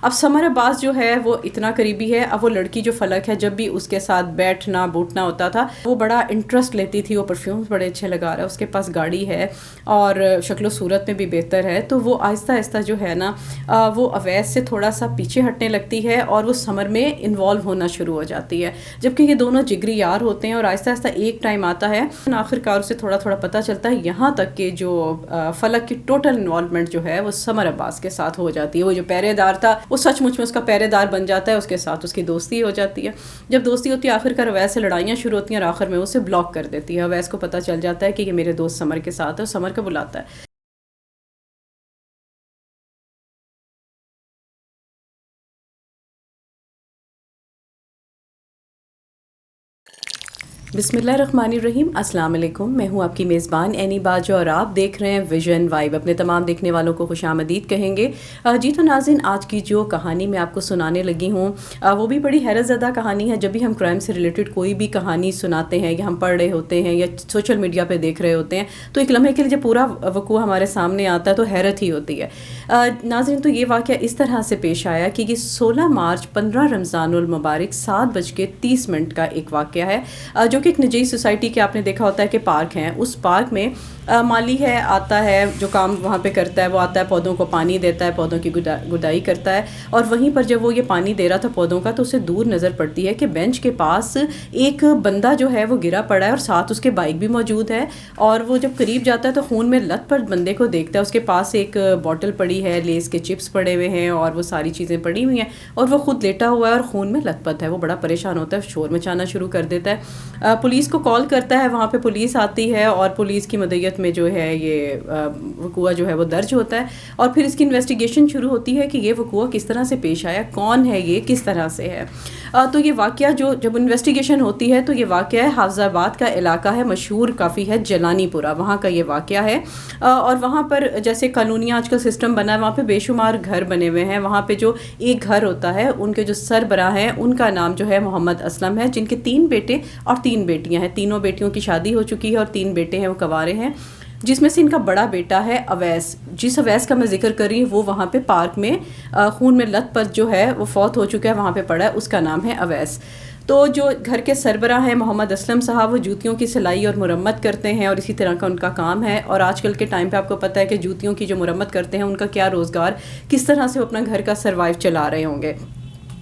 اب سمر عباس جو ہے وہ اتنا قریبی ہے. اب وہ لڑکی جو فلک ہے جب بھی اس کے ساتھ بیٹھنا بوٹنا ہوتا تھا وہ بڑا انٹرسٹ لیتی تھی. وہ پرفیومز بڑے اچھے لگا رہا ہے, اس کے پاس گاڑی ہے اور شکل و صورت میں بھی بہتر ہے. تو وہ آہستہ آہستہ جو ہے نا وہ اویس سے تھوڑا سا پیچھے ہٹنے لگتی ہے اور وہ سمر میں انوالو ہونا شروع ہو جاتی ہے, جبکہ یہ دونوں جگری یار ہوتے ہیں. اور آہستہ آہستہ ایک ٹائم آتا ہے آخر کار اسے تھوڑا تھوڑا پتہ چلتا ہے, یہاں تک کہ جو فلک کی ٹوٹل انوالومنٹ جو ہے وہ سمر عباس کے ساتھ ہو جاتی ہے. وہ جو پہرے دار تھا وہ سچ مچ میں اس کا پہرے دار بن جاتا ہے, اس کے ساتھ اس کی دوستی ہو جاتی ہے. جب دوستی ہوتی ہے آخر کار اویس سے لڑائیاں شروع ہوتی ہیں اور آخر میں اسے بلاک کر دیتی ہے. اویس کو پتہ چل جاتا ہے کہ یہ میرے دوست سمر کے ساتھ ہے, اور سمر کو بلاتا ہے. بسم اللہ الرحمن الرحیم. السلام علیکم, میں ہوں آپ کی میزبان اینی باجو اور آپ دیکھ رہے ہیں ویژن وائب. اپنے تمام دیکھنے والوں کو خوش آمدید کہیں گے. جی تو ناظرین, آج کی جو کہانی میں آپ کو سنانے لگی ہوں وہ بھی بڑی حیرت زدہ کہانی ہے. جب بھی ہم کرائم سے ریلیٹڈ کوئی بھی کہانی سناتے ہیں یا ہم پڑھ رہے ہوتے ہیں یا سوشل میڈیا پہ دیکھ رہے ہوتے ہیں تو ایک لمحے کے لیے جب پورا وقوع ہمارے سامنے آتا ہے تو حیرت ہی ہوتی ہے. ناظرین, تو یہ واقعہ اس طرح سے پیش آیا کہ یہ 16 مارچ 15 رمضان المبارک 7:30 کا ایک واقعہ ہے, جو کہ ایک نجی سوسائٹی کے آپ نے دیکھا ہوتا ہے کہ پارک ہیں. اس پارک میں مالی ہے, آتا ہے, جو کام وہاں پہ کرتا ہے وہ آتا ہے, پودوں کو پانی دیتا ہے, پودوں کی گدائی کرتا ہے. اور وہیں پر جب وہ یہ پانی دے رہا تھا پودوں کا تو اسے دور نظر پڑتی ہے کہ بینچ کے پاس ایک بندہ جو ہے وہ گرا پڑا ہے اور ساتھ اس کے بائک بھی موجود ہے. اور وہ جب قریب جاتا ہے تو خون میں لت پت بندے کو دیکھتا ہے. اس کے پاس ایک بوٹل پڑی ہے, لیز کے چپس پڑے ہوئے ہیں اور وہ ساری چیزیں پڑی ہوئی ہیں, اور وہ خود لیٹا ہوا ہے اور خون میں لت پت ہے. وہ بڑا پریشان ہوتا ہے, شور مچانا شروع کر دیتا ہے. پولیس کو کال کرتا ہے, وہاں پہ پولیس آتی ہے اور پولیس کی مدیت میں جو ہے یہ وقوع جو ہے وہ درج ہوتا ہے. اور پھر اس کی انویسٹیگیشن شروع ہوتی ہے کہ یہ وقوع کس طرح سے پیش آیا, کون ہے یہ, کس طرح سے ہے. تو یہ واقعہ جب انویسٹیگیشن ہوتی ہے تو یہ واقعہ ہے حافظ آباد کا علاقہ ہے, مشہور کافی ہے, جلانی پورہ, وہاں کا یہ واقعہ ہے. اور وہاں پر جیسے کالونیاں آج کل سسٹم بنا ہے, وہاں پہ بے شمار گھر بنے ہوئے ہیں. وہاں پہ جو ایک گھر ہوتا ہے ان کے جو سربراہ ہیں ان کا نام جو ہے محمد اسلم ہے, جن کے 3 بیٹے اور 3 بیٹیاں ہیں. تینوں بیٹیوں کی شادی ہو چکی ہے اور 3 بیٹے ہیں وہ کنوارے ہیں, جس میں سے ان کا بڑا بیٹا ہے اویس. جس اویس کا میں ذکر کر رہی ہوں وہ وہاں پہ پارک میں خون میں لت پت جو ہے وہ فوت ہو چکا ہے, وہاں پہ پڑا ہے, اس کا نام ہے اویس. تو جو گھر کے سربراہ ہیں محمد اسلم صاحب, وہ جوتیوں کی سلائی اور مرمت کرتے ہیں اور اسی طرح کا ان کا کام ہے. اور آج کل کے ٹائم پہ آپ کو پتہ ہے کہ جوتیوں کی جو مرمت کرتے ہیں ان کا کیا روزگار, کس طرح سے وہ اپنا گھر کا سروائیو چلا رہے ہوں گے.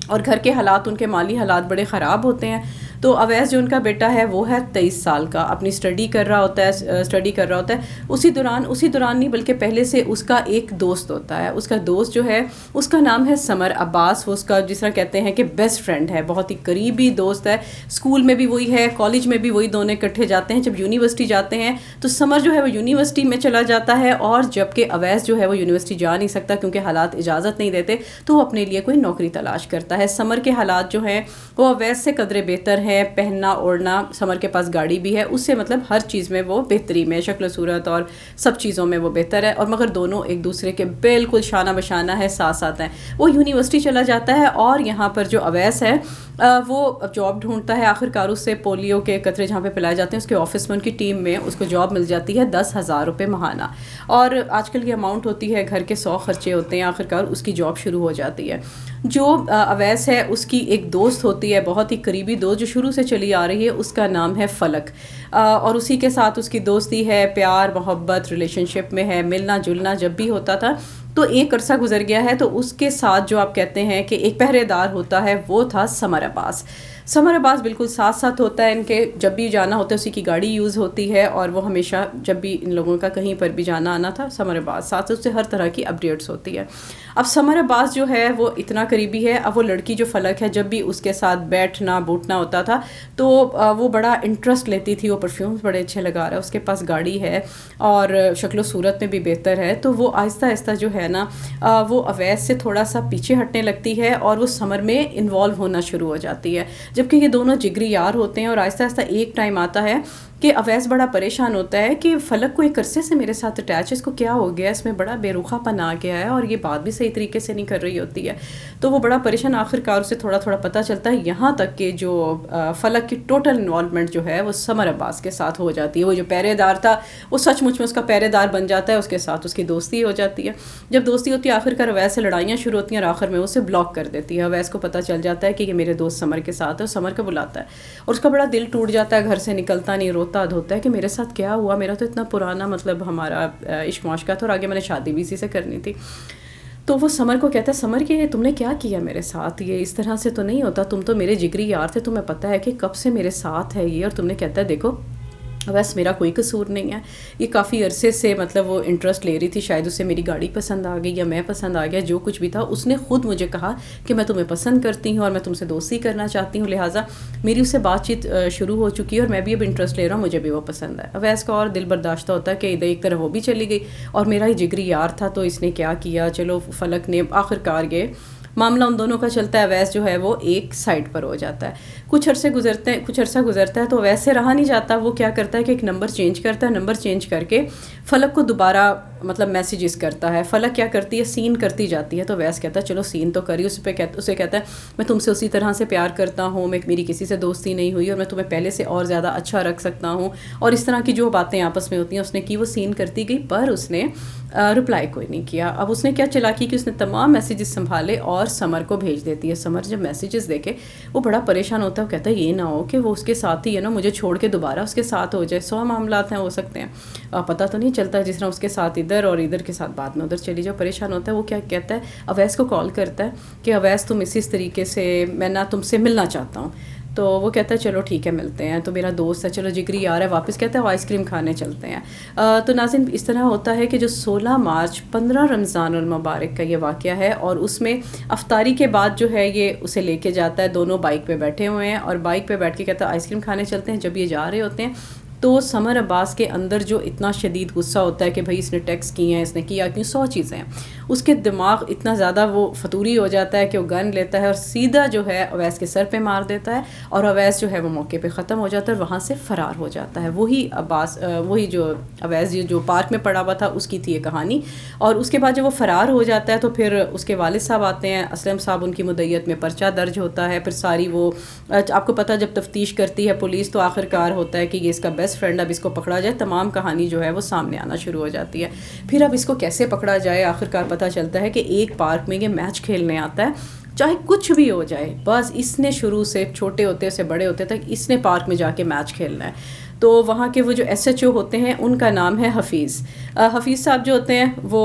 اور گھر کے حالات, ان کے مالی حالات بڑے خراب ہوتے ہیں. تو اویس جو ان کا بیٹا ہے وہ ہے 23 سال کا, اپنی اسٹڈی کر رہا ہوتا ہے. اسی دوران نہیں بلکہ پہلے سے اس کا ایک دوست ہوتا ہے. اس کا دوست جو ہے اس کا نام ہے سمر عباس. وہ اس کا جس طرح کہتے ہیں کہ بیسٹ فرینڈ ہے, بہت ہی قریبی دوست ہے. اسکول میں بھی وہی ہے, کالج میں بھی وہی, دونوں اکٹھے جاتے ہیں. جب یونیورسٹی جاتے ہیں تو سمر جو ہے وہ یونیورسٹی میں چلا جاتا ہے, اور جبکہ اویس جو ہے وہ یونیورسٹی جا نہیں سکتا کیونکہ حالات اجازت نہیں دیتے, تو وہ اپنے لیے کوئی نوکری تلاش کرتا ہے. سمر کے حالات جو ہیں وہ اویس سے قدرے بہتر ہیں, پہننا اوڑھنا, سمر کے پاس گاڑی بھی ہے, اس سے مطلب ہر چیز میں وہ بہتری میں, شکل و صورت اور سب چیزوں میں وہ بہتر ہے. اور مگر دونوں ایک دوسرے کے بالکل شانہ بشانہ ہے, ساتھ ساتھ ہیں. وہ یونیورسٹی چلا جاتا ہے اور یہاں پر جو اویس ہے وہ جاب ڈھونڈتا ہے. آخر کار اس سے پولیو کے قطرے جہاں پہ پلائے جاتے ہیں اس کے آفس میں ان کی ٹیم میں اس کو جاب مل جاتی ہے 10,000 روپے ماہانہ. اور آج کل یہ اماؤنٹ ہوتی ہے, گھر کے 100 خرچے ہوتے ہیں. آخر کار اس کی جاب شروع ہو جاتی ہے. جو اویس ہے اس کی ایک دوست ہوتی ہے, بہت ہی قریبی دوست, جو شروع سے چلی آ رہی ہے, اس کا نام ہے فلک. اور اسی کے ساتھ اس کی دوستی ہے, پیار محبت ریلیشن شپ میں ہے, ملنا جلنا جب بھی ہوتا تھا. تو ایک عرصہ گزر گیا ہے تو اس کے ساتھ جو آپ کہتے ہیں کہ ایک پہرے دار ہوتا ہے وہ تھا سمر عباس. سمر عباس بالکل ساتھ ساتھ ہوتا ہے ان کے, جب بھی جانا ہوتا ہے اسی کی گاڑی یوز ہوتی ہے, اور وہ ہمیشہ جب بھی ان لوگوں کا کہیں پر بھی جانا آنا تھا سمر عباس ساتھ اس سے ہر طرح کی اپڈیٹس ہوتی ہے. اب سمر عباس جو ہے وہ اتنا قریبی ہے, اب وہ لڑکی جو فلک ہے جب بھی اس کے ساتھ بیٹھنا بوٹنا ہوتا تھا تو وہ بڑا انٹرسٹ لیتی تھی. وہ پرفیومز بڑے اچھے لگا رہا ہے, اس کے پاس گاڑی ہے اور شکل و صورت میں بھی بہتر ہے. تو وہ آہستہ آہستہ جو ہے نا وہ اویس سے تھوڑا سا پیچھے ہٹنے لگتی ہے اور وہ سمر میں انوالو ہونا شروع ہو جاتی ہے, جبکہ یہ دونوں جگری یار ہوتے ہیں. اور آہستہ آہستہ ایک ٹائم آتا ہے کہ اویس بڑا پریشان ہوتا ہے کہ فلک کو ایک عرصے سے میرے ساتھ اٹیچ ہے، اس کو کیا ہو گیا ہے، اس میں بڑا بے رخا پن آ گیا ہے اور یہ بات بھی صحیح طریقے سے نہیں کر رہی ہوتی ہے. تو وہ بڑا پریشان، آخر کار اسے تھوڑا تھوڑا پتہ چلتا ہے، یہاں تک کہ جو فلک کی ٹوٹل انوالومنٹ جو ہے وہ سمر عباس کے ساتھ ہو جاتی ہے. وہ جو پہرے دار تھا وہ سچ مچ میں اس کا پہرے دار بن جاتا ہے، اس کے ساتھ اس کی دوستی ہو جاتی ہے. جب دوستی ہوتی ہے آخر کار اویس سے لڑائیاں شروع ہوتی ہیں اور آخر میں اسے بلاک کر دیتی ہے. اویس کو پتہ چل جاتا ہے کہ یہ میرے دوست سمر کے ساتھ ہے، اور سمر کو بلاتا ہے اور اس کا بڑا دل ٹوٹ جاتا ہے، گھر سے نکلتا نہیں، روتا دھوتا ہے کہ میرے ساتھ کیا ہوا، میرا تو اتنا پرانا مطلب ہمارا عشق معاشقہ تھا اور آگے میں نے شادی بھی اسی سے کرنی تھی. تو وہ سمر کو کہتا ہے، سمر کہ تم نے کیا کیا میرے ساتھ، یہ اس طرح سے تو نہیں ہوتا، تم تو میرے جگری یار تھے، تمہیں پتہ ہے کہ کب سے میرے ساتھ ہے یہ، اور تم نے کہتا ہے دیکھو بس میرا کوئی قصور نہیں ہے، یہ کافی عرصے سے مطلب وہ انٹرسٹ لے رہی تھی، شاید اسے میری گاڑی پسند آ گئی یا میں پسند آ گیا، جو کچھ بھی تھا اس نے خود مجھے کہا کہ میں تمہیں پسند کرتی ہوں اور میں تم سے دوستی کرنا چاہتی ہوں، لہٰذا میری اس سے بات چیت شروع ہو چکی ہے اور میں بھی اب انٹرسٹ لے رہا ہوں، مجھے بھی وہ پسند ہے. اویس کا اور دل برداشتہ ہوتا ہے کہ ادھر ایک طرف وہ بھی چلی گئی اور میرا ہی جگری یار تھا تو اس نے کیا کیا. چلو فلک نے آخر کار گئے، معاملہ ان دونوں کا چلتا ہے، اویس جو ہے وہ ایک سائڈ پر ہو جاتا ہے. کچھ عرصہ گزرتا ہے تو اویس سے رہا نہیں جاتا، وہ کیا کرتا ہے کہ ایک نمبر چینج کرتا ہے، نمبر چینج کر کے فلک کو دوبارہ مطلب میسیجز کرتا ہے. فلک کیا کرتی ہے، سین کرتی جاتی ہے، تو اویس کہتا ہے چلو سین تو کری، اسے کہتا ہے میں تم سے اسی طرح سے پیار کرتا ہوں، میری کسی سے دوستی نہیں ہوئی اور میں تمہیں پہلے سے اور زیادہ اچھا رکھ سکتا ہوں، اور اس طرح کی جو باتیں آپس میں ہوتی ہیں اس نے کی، وہ سین کرتی گئی پر اس نے رپلائی کوئی نہیں کیا. اب اس نے کیا چلاکی کہ اس نے تمام میسیجز سنبھالے اور سمر کو بھیج دیتی ہے. سمر جب میسیجز دیکھے وہ بڑا پریشان ہوتا ہے، وہ کہتا ہے یہ نہ ہو کہ وہ اس کے ساتھ ہی ہے نا، مجھے چھوڑ کے دوبارہ اس کے ساتھ ہو جائے، 100 معاملات ہیں ہو سکتے ہیں، پتہ تو نہیں چلتا، جس طرح اس کے ساتھ ادھر اور ادھر کے ساتھ بعد میں ادھر چلی جاؤ. پریشان ہوتا ہے. وہ کیا کہتا ہے، اویس کو کال کرتا ہے کہ اویس تم اس طریقے سے میں نہ تم سے ملنا چاہتا ہوں. تو وہ کہتا ہے چلو ٹھیک ہے ملتے ہیں، تو میرا دوست ہے، چلو جگری یار ہے، واپس کہتا ہے وہ آئس کریم کھانے چلتے ہیں. تو ناظرین اس طرح ہوتا ہے کہ جو 16 مارچ 15 رمضان المبارک کا یہ واقعہ ہے، اور اس میں افطاری کے بعد جو ہے یہ اسے لے کے جاتا ہے، دونوں بائک پہ بیٹھے ہوئے ہیں اور بائک پہ بیٹھ کے کہتا ہے آئس کریم کھانے چلتے ہیں. جب یہ جا رہے ہوتے ہیں تو سمر عباس کے اندر جو اتنا شدید غصہ ہوتا ہے کہ بھائی اس نے ٹیکس کیے ہیں، اس نے کیا کیوں، 100 چیزیں ہیں، اس کے دماغ اتنا زیادہ وہ فطوری ہو جاتا ہے کہ وہ گن لیتا ہے اور سیدھا جو ہے اویس کے سر پہ مار دیتا ہے، اور اویس جو ہے وہ موقع پہ ختم ہو جاتا ہے اور وہاں سے فرار ہو جاتا ہے. وہی جو اویس جو پارک میں پڑا ہوا تھا اس کی تھی یہ کہانی. اور اس کے بعد جب وہ فرار ہو جاتا ہے تو پھر اس کے والد صاحب آتے ہیں، اسلم صاحب، ان کی مدعیت میں پرچہ درج ہوتا ہے. پھر ساری وہ آپ کو پتہ جب تفتیش کرتی ہے پولیس تو آخر کار ہوتا ہے کہ یہ اس کا بیسٹ فرینڈ، اب اس کو پکڑا جائے، تمام کہانی جو ہے وہ سامنے آنا شروع ہو جاتی ہے. پھر اب اس کو کیسے پکڑا جائے، آخر کار پتہ چلتا ہے کہ ایک پارک میں یہ میچ کھیلنے آتا ہے، چاہے کچھ بھی ہو جائے، بس اس نے شروع سے چھوٹے ہوتے سے بڑے ہوتے تک اس نے پارک میں جا کے میچ کھیلنا ہے. تو وہاں کے وہ جو ایس ایچ او ہوتے ہیں ان کا نام ہے حفیظ. حفیظ صاحب جو ہوتے ہیں وہ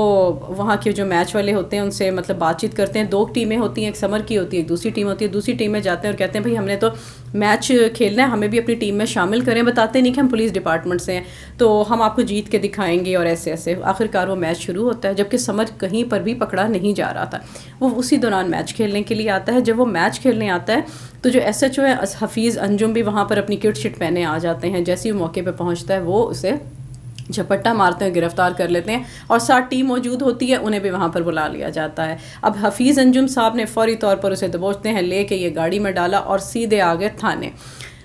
وہاں کے جو میچ والے ہوتے ہیں ان سے مطلب بات چیت کرتے ہیں. 2 ٹیمیں ہوتی ہیں، ایک سمر کی ہوتی ہے، ایک دوسری ٹیم ہوتی ہے. دوسری ٹیم میں جاتے ہیں اور کہتے ہیں بھائی ہم نے تو میچ کھیلنا ہے، ہمیں بھی اپنی ٹیم میں شامل کریں. بتاتے نہیں کہ ہم پولیس ڈپارٹمنٹ سے ہیں تو ہم آپ کو جیت کے دکھائیں گے، اور ایسے ایسے آخر کار وہ میچ شروع ہوتا ہے. جبکہ سمر کہیں پر بھی پکڑا نہیں جا رہا تھا، وہ اسی دوران میچ کھیلنے کے لیے آتا ہے. جب وہ میچ کھیلنے آتا ہے تو جو ایس ایچ او ہے حفیظ انجم بھی وہاں پر اپنی کٹ شٹ پہنے آ جاتے ہیں. جیسے ہی موقع پہ پہنچتا ہے وہ اسے جھپٹا مارتے ہیں، گرفتار کر لیتے ہیں، اور ساتھ ٹیم موجود ہوتی ہے، انہیں بھی وہاں پر بلا لیا جاتا ہے. اب حفیظ انجم صاحب نے فوری طور پر اسے دبوچتے ہیں، لے کے یہ گاڑی میں ڈالا اور سیدھے آگے تھانے.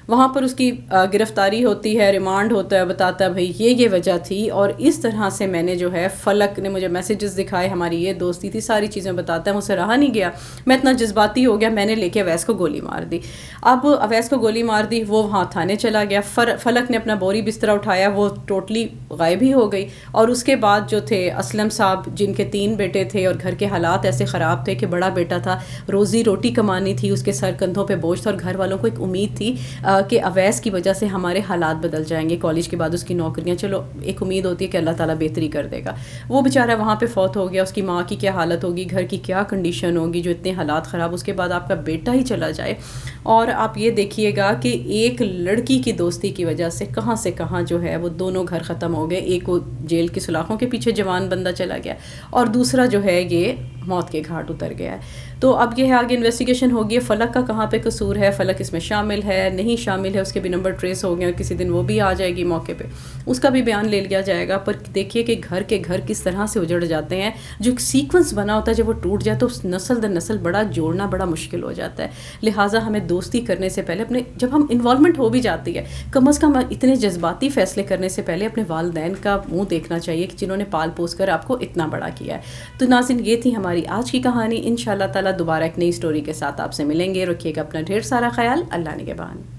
وہاں پر اس کی گرفتاری ہوتی ہے، ریمانڈ ہوتا ہے، بتاتا ہے بھائی یہ وجہ تھی اور اس طرح سے میں نے جو ہے فلک نے مجھے میسیجز دکھائے، ہماری یہ دوستی تھی، ساری چیزیں بتاتا ہے. مجھ سے رہا نہیں گیا، میں اتنا جذباتی ہو گیا، میں نے لے کے اویس کو گولی مار دی. اب اویس کو گولی مار دی، وہ وہاں تھانے چلا گیا. فلک نے اپنا بوری بستر اٹھایا، وہ ٹوٹلی غائب ہی ہو گئی. اور اس کے بعد جو تھے اسلم صاحب، جن کے 3 بیٹے تھے اور گھر کے حالات ایسے خراب تھے کہ بڑا بیٹا تھا، روزی روٹی کمانی تھی، اس کے سر کندھوں پہ بوجھ تھا، اور گھر والوں کو ایک امید تھی کہ اویس کی وجہ سے ہمارے حالات بدل جائیں گے، کالج کے بعد اس کی نوکریاں، چلو ایک امید ہوتی ہے کہ اللہ تعالیٰ بہتری کر دے گا. وہ بیچارہ وہاں پہ فوت ہو گیا. اس کی ماں کی کیا حالت ہوگی، گھر کی کیا کنڈیشن ہوگی، جو اتنے حالات خراب، اس کے بعد آپ کا بیٹا ہی چلا جائے. اور آپ یہ دیکھیے گا کہ ایک لڑکی کی دوستی کی وجہ سے کہاں سے کہاں جو ہے وہ دونوں گھر ختم ہو گئے. ایک وہ جیل کی سلاخوں کے پیچھے جوان بندہ چلا گیا، اور دوسرا جو ہے یہ موت کے گھاٹ اتر گیا ہے. تو اب یہ ہے آگے انویسٹیگیشن ہوگی ہے فلک کا کہاں پہ قصور ہے, فلک اس میں شامل ہے نہیں شامل ہے, اس کے بھی نمبر ٹریس ہو گئے, کسی دن وہ بھی آ جائے گی موقع پہ, اس کا بھی بیان لے لیا جائے گا. پر دیکھیے کہ گھر کے گھر کس طرح سے اجڑ جاتے ہیں, جو ایک سیکوینس بنا ہوتا ہے جب وہ ٹوٹ جائے تو اس نسل در نسل بڑا جوڑنا بڑا مشکل ہو جاتا ہے. لہٰذا ہمیں دوستی کرنے سے پہلے اپنے, جب ہم انوالومنٹ ہو بھی جاتی ہے, کم از کم اتنے جذباتی فیصلے کرنے سے پہلے اپنے والدین کا منہ دیکھنا چاہیے کہ جنہوں نے پال پوس کر آپ کو اتنا بڑا کیا ہے. تو ناظرین یہ تھی ہماری آج کی کہانی. انشاءاللہ تعالیٰ دوبارہ ایک نئی اسٹوری کے ساتھ آپ سے ملیں گے. رکھیے گا اپنا ڈھیر سارا خیال. اللہ نگہبان.